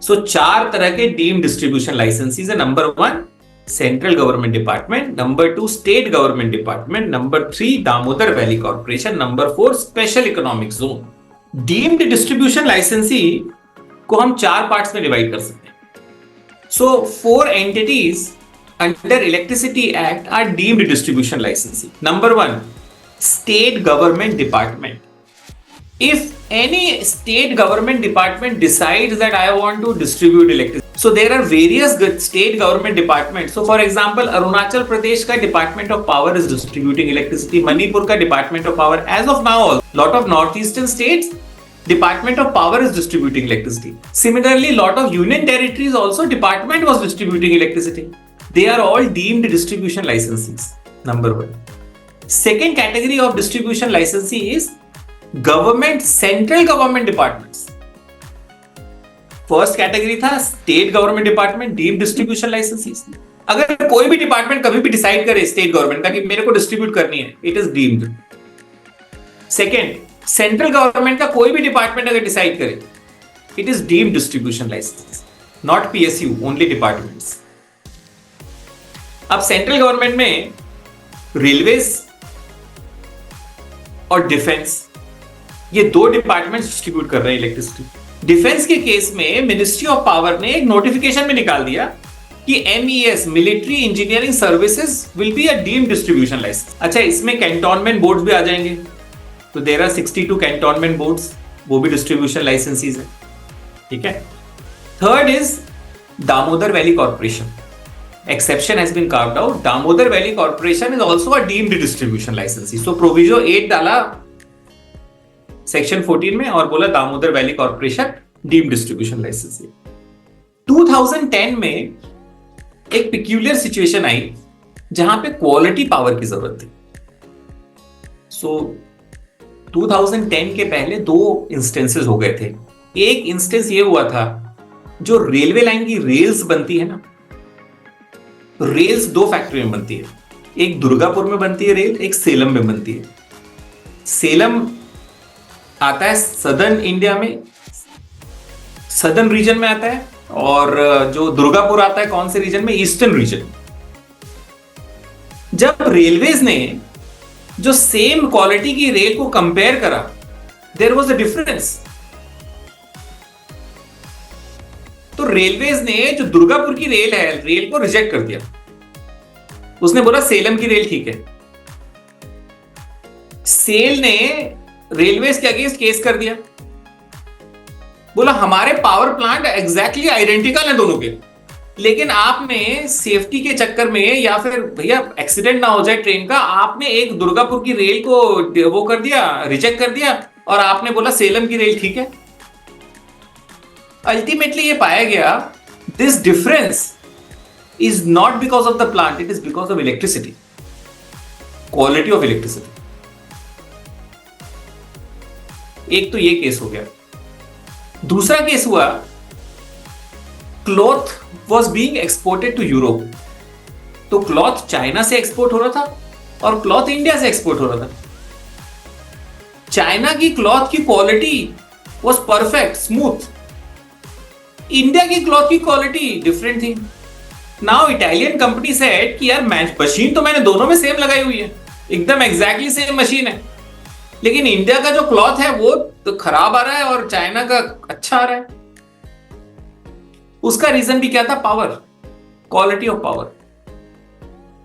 सो चार तरह के डीम्ड डिस्ट्रीब्यूशन लाइसेंसीज है। Number 1 central government department, number 2 state government department, number 3 Damodar Valley corporation, number 4 special economic zone. Deemed distribution लाइसेंसी को हम चार पार्ट्स में डिवाइड कर सकते हैं। So 4 entities under electricity act are deemed distribution licensee. Number 1 state government department. If any state government department decides that I want to distribute electricity, so there are various state government departments. So for example, Arunachal Pradesh ka Department of Power is distributing electricity. Manipur ka Department of Power, as of now, lot of northeastern states, Department of Power is distributing electricity. Similarly, lot of union territories also department was distributing electricity. They are all deemed distribution licensees. Number 1. Second category of distribution licensee is government, central government departments. First category था state government department deemed distribution licensees. अगर कोई भी department कभी भी decide करे state government का कि मेरे को डिस्ट्रीब्यूट करनी है, it is deemed. Second, central government का कोई भी डिपार्टमेंट अगर डिसाइड करे, it is deemed distribution licence, not PSU, only departments. अब सेंट्रल गवर्नमेंट में रेलवेज और डिफेंस, ये दो डिपार्टमेंट डिस्ट्रीब्यूट कर रहे हैं इलेक्ट्रिसिटी। डिफेंस के केस में मिनिस्ट्री ऑफ पावर ने एक नोटिफिकेशन में निकाल दिया कि MES, military engineering services, will be a deemed distribution licence. अच्छा, इसमें कैंटोनमेंट बोर्ड्स भी आ जाएंगे, तो देयर आर 62 कैंटोनमेंट बोर्ड्स, वो भी डिस्ट्रीब्यूशन लाइसेंसीज है। ठीक है। Third is Damodar Valley Corporation. Exception has been carved out. Damodar Valley Corporation is also a deemed distribution licensee. So proviso 8 डाला सेक्शन 14 में और बोला Damodar Valley corporation deemed distribution लाइसेंसी। 2010 में एक पिक्यूलियर सिचुएशन आई जहां पे क्वालिटी पावर की जरूरत थी। सो 2010 के पहले 2 इंस्टेंसेस हो गए थे। एक इंस्टेंस ये हुआ था, जो रेलवे लाइन की रेल्स बनती है ना, रेल्स 2 फैक्ट्री में बनती है। एक दुर्गापुर में बनती है रेल, एक सेलम में बनती है। सेलम आता है सदर्न इंडिया में, सदर्न रीजन में आता है, और जो दुर्गापुर आता है कौन से रीजन में, ईस्टर्न रीजन। जब रेलवेज ने जो सेम क्वालिटी की रेल को कंपेयर करा, देयर वाज अ डिफरेंस। तो रेलवेज ने जो दुर्गापुर की रेल है, रेल को रिजेक्ट कर दिया। उसने बोला सेलम की रेल ठीक है। सेल ने रेलवेज के अगेंस्ट केस कर दिया, बोला हमारे पावर प्लांट एग्जैक्टली आइडेंटिकल है दोनों के, लेकिन आपने सेफ्टी के चक्कर में, या फिर भैया एक्सीडेंट ना हो जाए ट्रेन का, आपने एक दुर्गापुर की रेल को वो कर दिया, रिजेक्ट कर दिया, और आपने बोला सेलम की रेल ठीक है। अल्टीमेटली ये पाया गया, this difference is not because of the plant, it is because of electricity, quality of electricity. एक तो ये केस हो गया। दूसरा केस हुआ, cloth was being exported to Europe. तो क्लॉथ चाइना से एक्सपोर्ट हो रहा था और क्लॉथ इंडिया से एक्सपोर्ट हो रहा था। चाइना की क्लॉथ की quality was perfect, smooth. India की क्लॉथ की क्वालिटी डिफरेंट थी। नाउ इटालियन कंपनी सेड कि यार मशीन तो मैंने दोनों में सेम लगाई हुई है, एकदम एग्जैक्टली सेम मशीन है, लेकिन इंडिया का जो क्लॉथ है वो तो खराब आ रहा है और चाइना का अच्छा आ रहा है। उसका रीजन भी क्या था? Power, quality of power.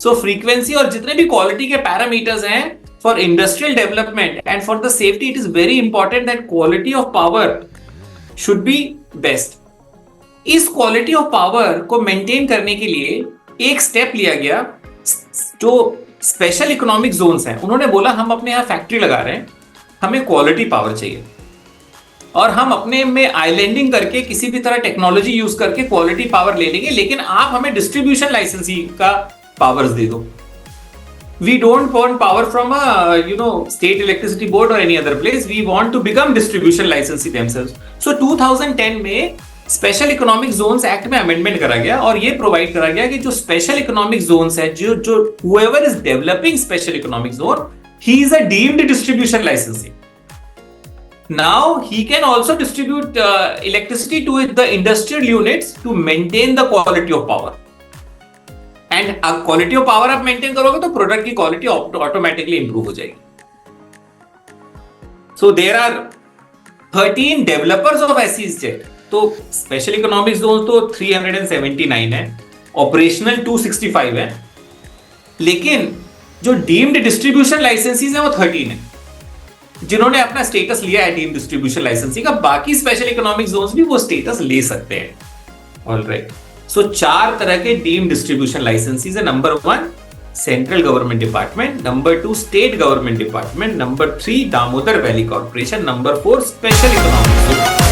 So frequency और जितने भी क्वालिटी के पैरामीटर्स हैं for industrial development and for the safety, it is very important that quality of power should be best. इस क्वालिटी ऑफ पावर को मेंटेन करने के लिए एक स्टेप लिया गया, जो स्पेशल इकोनॉमिक जोन्स हैं, उन्होंने बोला हम अपने यहां फैक्ट्री लगा रहे हैं, हमें क्वालिटी पावर चाहिए, और हम अपने में आइलैंडिंग करके किसी भी तरह टेक्नोलॉजी यूज करके क्वालिटी पावर ले लेंगे, लेकिन आप हमें डिस्ट्रीब्यूशन लाइसेंसी का पावर्स दे दो। We don't want power from a state electricity board or any other place. We want to become distribution licensee themselves. So 2010 में स्पेशल इकोनॉमिक जोन्स एक्ट में अमेंडमेंट करा गया और ये प्रोवाइड करा गया कि जो स्पेशल इकोनॉमिक जोन्स है, जो whoever is developing special economic zone, he is a deemed distribution licensee. Now he can also distribute electricity to the industrial units to maintain the quality of power. And quality of power आप maintain करोगे तो product की quality automatically improve हो जाएगी. So there are 13 developers of SEZ. तो special economic zone तो 379 है, operational 265 है, लेकिन जो डीम्ड डिस्ट्रीब्यूशन लाइसेंसीज है वो 13 है जिन्होंने अपना स्टेटस लिया है डीम्ड डिस्ट्रीब्यूशन लाइसेंसिंग का. बाकी स्पेशल इकोनॉमिक जोन्स भी वो स्टेटस ले सकते हैं. ऑलराइट, सो 4 तरह के डीम्ड डिस्ट्रीब्यूशन लाइसेंसीज है. Number 1 central government department, number 2 state government department, number 3 Damodar Valley corporation, number 4 special economic zone.